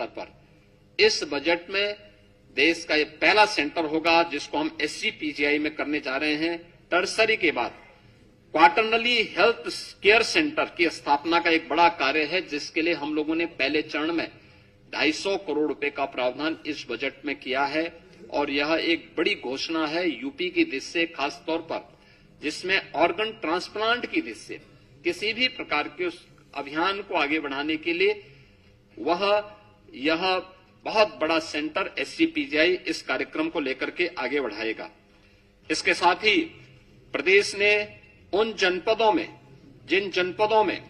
स्तर पर इस बजट में देश का ये पहला सेंटर होगा जिसको हम SCPGI में करने जा रहे हैं। टर्सरी के बाद क्वार्टरली हेल्थ केयर सेंटर की स्थापना का एक बड़ा कार्य है, जिसके लिए हम लोगों ने पहले चरण में 250 करोड़ रुपए का प्रावधान इस बजट में किया है। और यह एक बड़ी घोषणा है यूपी की दृष्टि से, खास तौर पर जिसमें ऑर्गन ट्रांसप्लांट की दृष्टि से किसी भी प्रकार के उस अभियान को आगे बढ़ाने के लिए यह बहुत बड़ा सेंटर SCPGI इस कार्यक्रम को लेकर के आगे बढ़ाएगा। इसके साथ ही प्रदेश ने उन जनपदों में, जिन जनपदों में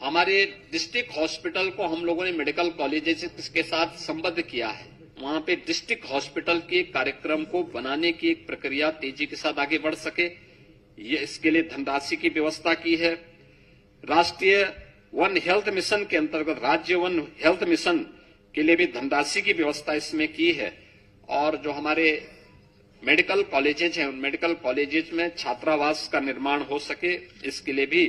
हमारे डिस्ट्रिक्ट हॉस्पिटल को हम लोगों ने मेडिकल कॉलेजेस के साथ संबद्ध किया है, वहां पे डिस्ट्रिक्ट हॉस्पिटल के कार्यक्रम को बनाने की एक प्रक्रिया तेजी के साथ आगे बढ़ सके, ये इसके लिए धनराशि की व्यवस्था की है। राष्ट्रीय वन हेल्थ मिशन के अंतर्गत राज्य वन हेल्थ मिशन के लिए भी धनराशि की व्यवस्था इसमें की है। और जो हमारे मेडिकल कॉलेजेज हैं, उन मेडिकल कॉलेजेज में छात्रावास का निर्माण हो सके, इसके लिए भी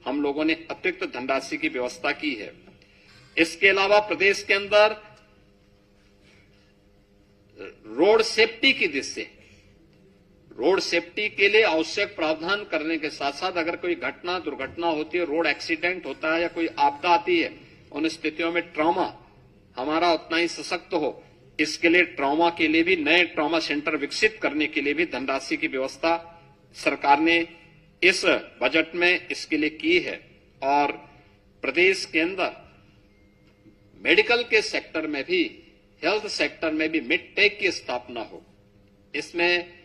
हम लोगों ने अतिरिक्त धनराशि की व्यवस्था की है। इसके अलावा प्रदेश के अंदर रोड सेफ्टी की दृष्टि से, रोड सेफ्टी के लिए आवश्यक प्रावधान करने के साथ साथ अगर कोई घटना दुर्घटना होती है, रोड एक्सीडेंट होता है या कोई आपदा आती है, उन स्थितियों में ट्रॉमा हमारा उतना ही सशक्त हो, इसके लिए ट्रॉमा के लिए भी नए ट्रॉमा सेंटर विकसित करने के लिए भी धनराशि की व्यवस्था सरकार ने इस बजट में इसके लिए की है। और प्रदेश के अंदर मेडिकल के सेक्टर में भी, हेल्थ सेक्टर में भी मिड टेक की स्थापना हो, इसमें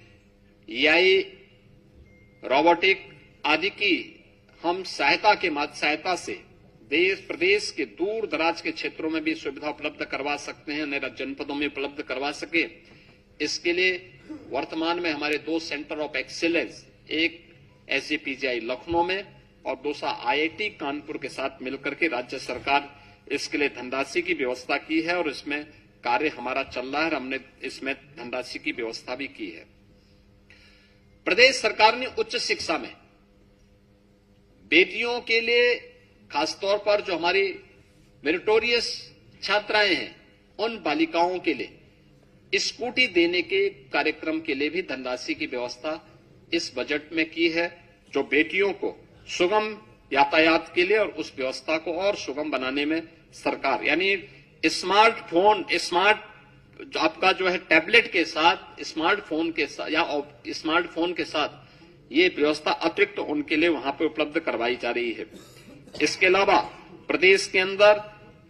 AI, रोबोटिक आदि की हम सहायता से प्रदेश के दूर दराज के क्षेत्रों में भी सुविधा उपलब्ध करवा सकते हैं, नए जनपदों में उपलब्ध करवा सके। इसके लिए वर्तमान में हमारे 2 सेंटर ऑफ एक्सीलेंस, एक SCPGI लखनऊ में और दूसरा IIT कानपुर के साथ मिलकर के राज्य सरकार इसके लिए धनराशि की व्यवस्था की है और इसमें कार्य हमारा चल रहा है और हमने इसमें धनराशि की व्यवस्था भी की है। प्रदेश सरकार ने उच्च शिक्षा में बेटियों के लिए, खासतौर पर जो हमारी मेरिटोरियस छात्राएं हैं, उन बालिकाओं के लिए स्कूटी देने के कार्यक्रम के लिए भी धनराशि की व्यवस्था इस बजट में की है, जो बेटियों को सुगम यातायात के लिए और उस व्यवस्था को और सुगम बनाने में सरकार, यानी स्मार्टफोन, आपका जो है टैबलेट के साथ, स्मार्टफोन के साथ या स्मार्टफोन के साथ ये व्यवस्था अतिरिक्त उनके लिए वहां पर उपलब्ध करवाई जा रही है। इसके अलावा प्रदेश के अंदर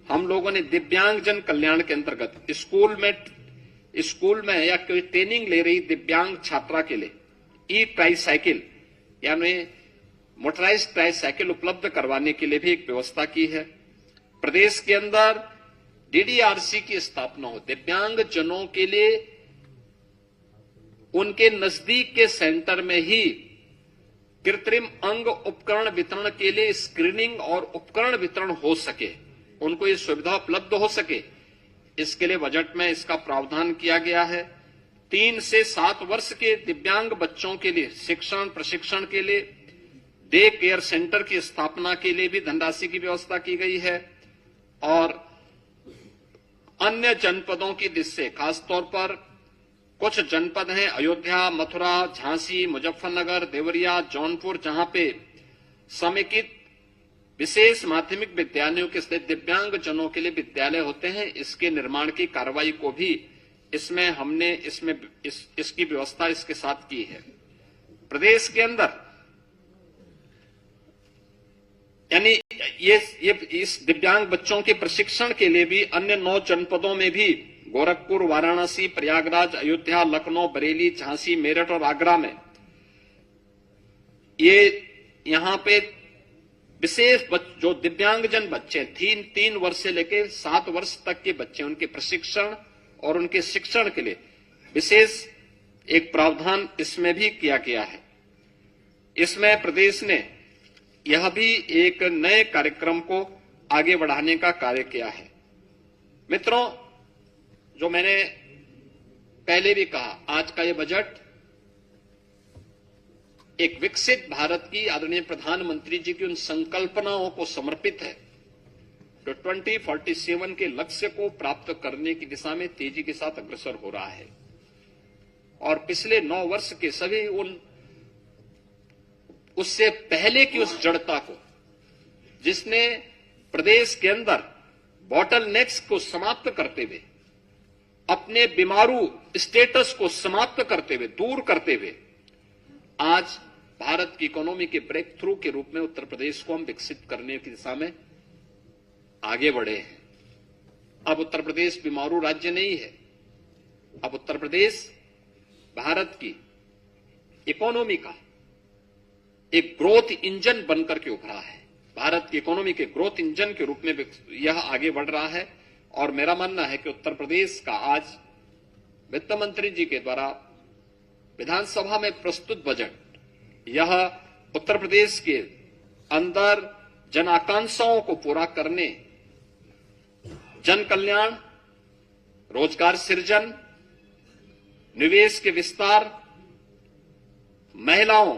हम लोगों ने दिव्यांगजन कल्याण के अंतर्गत स्कूल में या कोई ट्रेनिंग ले रही दिव्यांग छात्रा के लिए ट्राईसाइकिल यानी मोटराइज ट्राईसाइकिल उपलब्ध करवाने के लिए भी एक व्यवस्था की है। प्रदेश के अंदर DDRC की स्थापना हो, दिव्यांग जनों के लिए उनके नजदीक के सेंटर में ही कृत्रिम अंग उपकरण वितरण के लिए स्क्रीनिंग और उपकरण वितरण हो सके, उनको ये सुविधा उपलब्ध हो सके, इसके लिए बजट में इसका प्रावधान किया गया है। 3 से 7 वर्ष के दिव्यांग बच्चों के लिए शिक्षण प्रशिक्षण के लिए डे केयर सेंटर की स्थापना के लिए भी धनराशि की व्यवस्था की गई है। और अन्य जनपदों की दृष्टि से, खासतौर पर कुछ जनपद हैं अयोध्या, मथुरा, झांसी, मुजफ्फरनगर, देवरिया, जौनपुर, जहां पे समेकित विशेष माध्यमिक विद्यालयों के स्थित दिव्यांग जनों के लिए विद्यालय होते हैं, इसके निर्माण की कार्रवाई को भी इसमें हमने इसकी व्यवस्था इसके साथ की है। प्रदेश के अंदर यानी ये इस दिव्यांग बच्चों के प्रशिक्षण के लिए भी अन्य 9 जनपदों में भी गोरखपुर, वाराणसी, प्रयागराज, अयोध्या, लखनऊ, बरेली, झांसी, मेरठ और आगरा में यहां पे विशेष जो दिव्यांगजन बच्चे 3 वर्ष से लेकर 7 वर्ष तक के बच्चे, उनके प्रशिक्षण और उनके शिक्षण के लिए विशेष एक प्रावधान इसमें भी किया गया है। इसमें प्रदेश ने यह भी एक नए कार्यक्रम को आगे बढ़ाने का कार्य किया है। मित्रों, जो मैंने पहले भी कहा, आज का यह बजट एक विकसित भारत की आदरणीय प्रधानमंत्री जी की उन संकल्पनाओं को समर्पित है तो 2047 के लक्ष्य को प्राप्त करने की दिशा में तेजी के साथ अग्रसर हो रहा है। और पिछले 9 वर्ष के सभी उससे पहले की उस जड़ता को, जिसने प्रदेश के अंदर बॉटलनेक्स को समाप्त करते हुए, अपने बीमारू स्टेटस को समाप्त करते हुए, दूर करते हुए, आज भारत की इकोनॉमी के ब्रेक थ्रू के रूप में उत्तर प्रदेश को हम विकसित करने की दिशा में आगे बढ़े हैं। अब उत्तर प्रदेश बीमारू राज्य नहीं है। अब उत्तर प्रदेश भारत की इकोनॉमी का एक ग्रोथ इंजन बनकर के उभरा है। भारत की इकोनॉमी के ग्रोथ इंजन के रूप में यह आगे बढ़ रहा है। और मेरा मानना है कि उत्तर प्रदेश का आज वित्त मंत्री जी के द्वारा विधानसभा में प्रस्तुत बजट, यह उत्तर प्रदेश के अंदर जन आकांक्षाओं को पूरा करने, जन कल्याण, रोजगार सृजन, निवेश के विस्तार, महिलाओं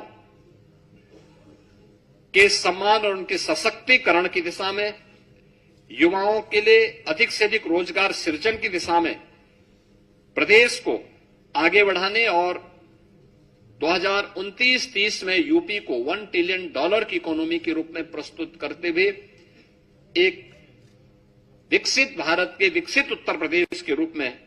के सम्मान और उनके सशक्तिकरण की दिशा में, युवाओं के लिए अधिक से अधिक रोजगार सृजन की दिशा में प्रदेश को आगे बढ़ाने और 2029-30 में यूपी को $1 ट्रिलियन की इकोनॉमी के रूप में प्रस्तुत करते हुए एक विकसित भारत के विकसित उत्तर प्रदेश के रूप में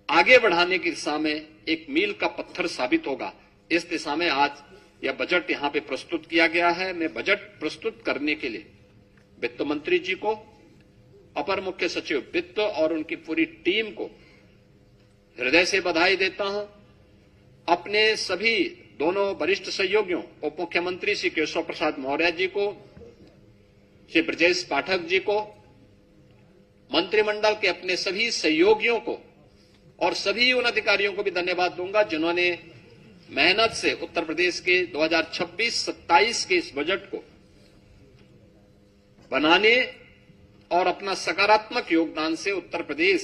आगे बढ़ाने की दिशा में एक मील का पत्थर साबित होगा। इस दिशा में आज यह बजट यहां पे प्रस्तुत किया गया है। मैं बजट प्रस्तुत करने के लिए वित्त मंत्री जी को, अपर मुख्य सचिव वित्त और उनकी पूरी टीम को हृदय से बधाई देता हूं। अपने सभी दोनों वरिष्ठ सहयोगियों, उप मुख्यमंत्री श्री केशव प्रसाद मौर्य जी को, श्री ब्रजेश पाठक जी को, मंत्रिमंडल के अपने सभी सहयोगियों को और सभी उन अधिकारियों को भी धन्यवाद दूंगा जिन्होंने मेहनत से उत्तर प्रदेश के 2026-27 के इस बजट को बनाने और अपना सकारात्मक योगदान से उत्तर प्रदेश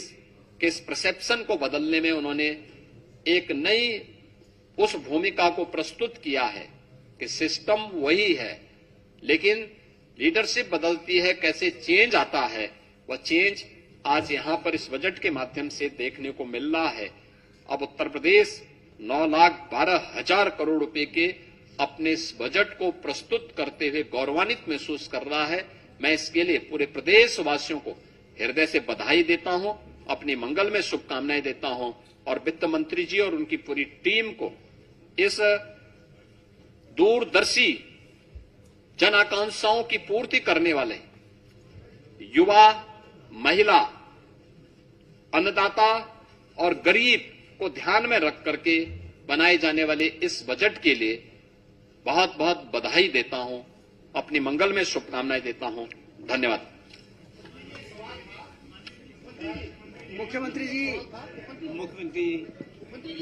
के इस परसेप्शन को बदलने में उन्होंने एक नई उस भूमिका को प्रस्तुत किया है कि सिस्टम वही है लेकिन लीडरशिप बदलती है, कैसे चेंज आता है, वह चेंज आज यहां पर इस बजट के माध्यम से देखने को मिल रहा है। अब उत्तर प्रदेश 9,12,000 करोड़ रुपए के अपने इस बजट को प्रस्तुत करते हुए गौरवान्वित महसूस कर रहा है। मैं इसके लिए पूरे प्रदेश वासियों को हृदय से बधाई देता हूं, अपनी मंगल में शुभकामनाएं देता हूं और वित्त मंत्री जी और उनकी पूरी टीम को इस दूरदर्शी जन आकांक्षाओं की पूर्ति करने वाले युवा, महिला, अन्नदाता और गरीब को ध्यान में रख करके बनाए जाने वाले इस बजट के लिए बहुत बहुत बधाई देता हूं, अपनी मंगल में शुभकामनाएं देता हूं। धन्यवाद। मुख्यमंत्री जी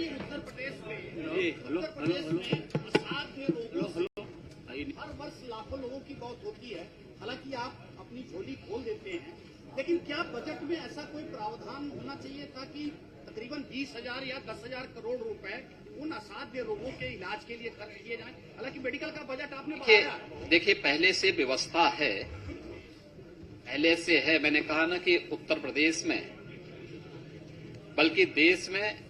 उत्तर प्रदेश में असाध्य रोगों से हर वर्ष लाखों लोगों की मौत होती है। हालांकि आप अपनी झोली खोल देते हैं, लेकिन क्या बजट में ऐसा कोई प्रावधान होना चाहिए ताकि तकरीबन 20,000 या 10,000 करोड़ रुपए उन असाध्य रोगों के इलाज के लिए खर्च किए जाएं? हालांकि मेडिकल का बजट आपने बढ़ाया। देखिए, पहले से व्यवस्था है, पहले से है। मैंने कहा ना कि उत्तर प्रदेश में बल्कि देश में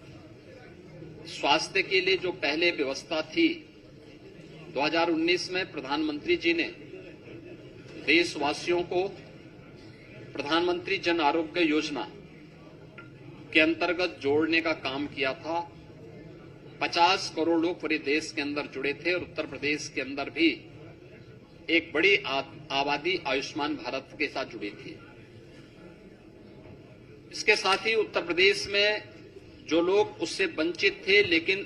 स्वास्थ्य के लिए जो पहले व्यवस्था थी, 2019 में प्रधानमंत्री जी ने देशवासियों को प्रधानमंत्री जन आरोग्य योजना के अंतर्गत जोड़ने का काम किया था। 50 करोड़ लोग पूरे देश के अंदर जुड़े थे और उत्तर प्रदेश के अंदर भी एक बड़ी आबादी आयुष्मान भारत के साथ जुड़ी थी। इसके साथ ही उत्तर प्रदेश में जो लोग उससे वंचित थे लेकिन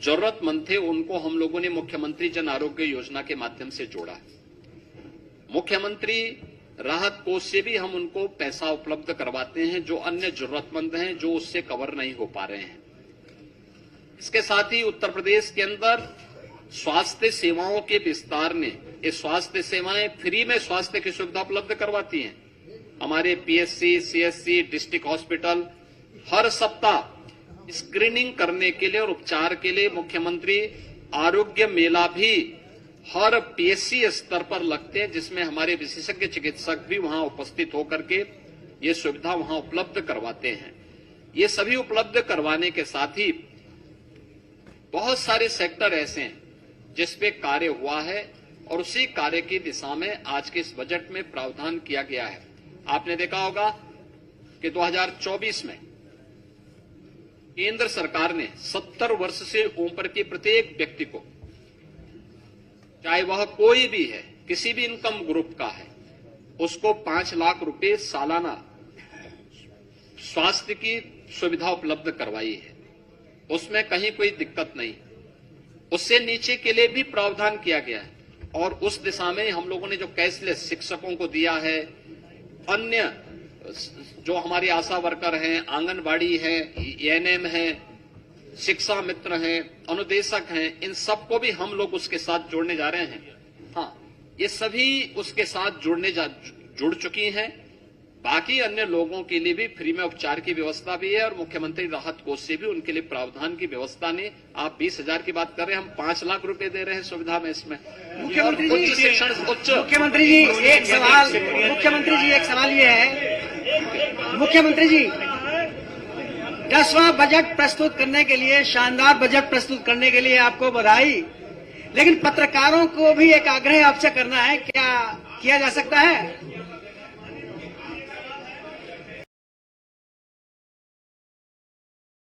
जरूरतमंद थे, उनको हम लोगों ने मुख्यमंत्री जन आरोग्य योजना के माध्यम से जोड़ा। मुख्यमंत्री राहत कोष से भी हम उनको पैसा उपलब्ध करवाते हैं जो अन्य जरूरतमंद हैं, जो उससे कवर नहीं हो पा रहे हैं। इसके साथ ही उत्तर प्रदेश के अंदर स्वास्थ्य सेवाओं के विस्तार ने, ये स्वास्थ्य सेवाएं फ्री में स्वास्थ्य की सुविधा उपलब्ध करवाती हैं। हमारे पीएचसी, सीएचसी, डिस्ट्रिक्ट हॉस्पिटल हर सप्ताह स्क्रीनिंग करने के लिए और उपचार के लिए मुख्यमंत्री आरोग्य मेला भी हर पीएससी स्तर पर लगते हैं, जिसमें हमारे विशेषज्ञ चिकित्सक भी वहां उपस्थित होकर के ये सुविधा वहां उपलब्ध करवाते हैं। ये सभी उपलब्ध करवाने के साथ ही बहुत सारे सेक्टर ऐसे हैं जिस पे कार्य हुआ है और उसी कार्य की दिशा में आज के इस बजट में प्रावधान किया गया है। आपने देखा होगा कि 2024 में केंद्र सरकार ने 70 वर्ष से ऊपर के प्रत्येक व्यक्ति को, चाहे वह कोई भी है, किसी भी इनकम ग्रुप का है, उसको 5 लाख रुपए सालाना स्वास्थ्य की सुविधा उपलब्ध करवाई है। उसमें कहीं कोई दिक्कत नहीं। उससे नीचे के लिए भी प्रावधान किया गया है और उस दिशा में हम लोगों ने जो कैशलेस शिक्षकों को दिया है, अन्य जो हमारी आशा वर्कर हैं, आंगनबाड़ी हैं, एएनएम हैं, शिक्षा मित्र हैं, अनुदेशक हैं, इन सबको भी हम लोग उसके साथ जोड़ने जा रहे हैं। हाँ, ये सभी उसके साथ जुड़ चुकी हैं। बाकी अन्य लोगों के लिए भी फ्री में उपचार की व्यवस्था भी है और मुख्यमंत्री राहत कोष से भी उनके लिए प्रावधान की व्यवस्था ने, आप 20,000 की बात कर रहे हैं, हम 5 लाख रुपए दे रहे हैं सुविधा में इसमें। मुख्यमंत्री जी, उच्च शिक्षण मुख्यमंत्री जी एक सवाल ये है, मुख्यमंत्री जी 10वां बजट प्रस्तुत करने के लिए, शानदार बजट प्रस्तुत करने के लिए आपको बधाई, लेकिन पत्रकारों को भी एक आग्रह आपसे करना है, क्या किया जा सकता है?